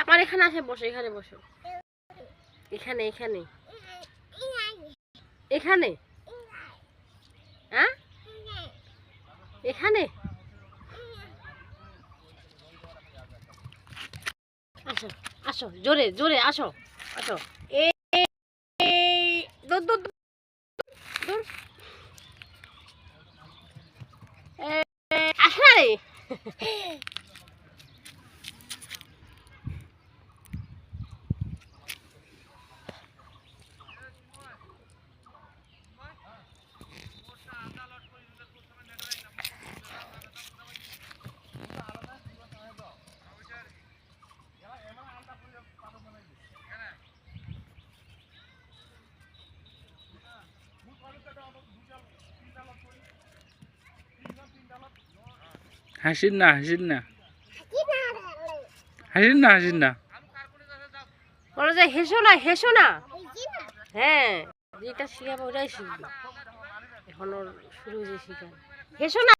আমার এখানে আসে বসো, এখানে বসো, এখানে এখানে এখানে, হ্যাঁ এখানে আসো, আসো জোরে জোরে আসো, আসো। এই দূর দূর দূর, আসো না রে। হাসিন না, হাসিন না, হাসিন না, হাসিন না। বলো যে হেসো না, হেসো না। হ্যাঁ, যেটা শিখাবো ওটাই শিখবে, এখন ওর শুরু হয়েছে শিখা। হেসো না।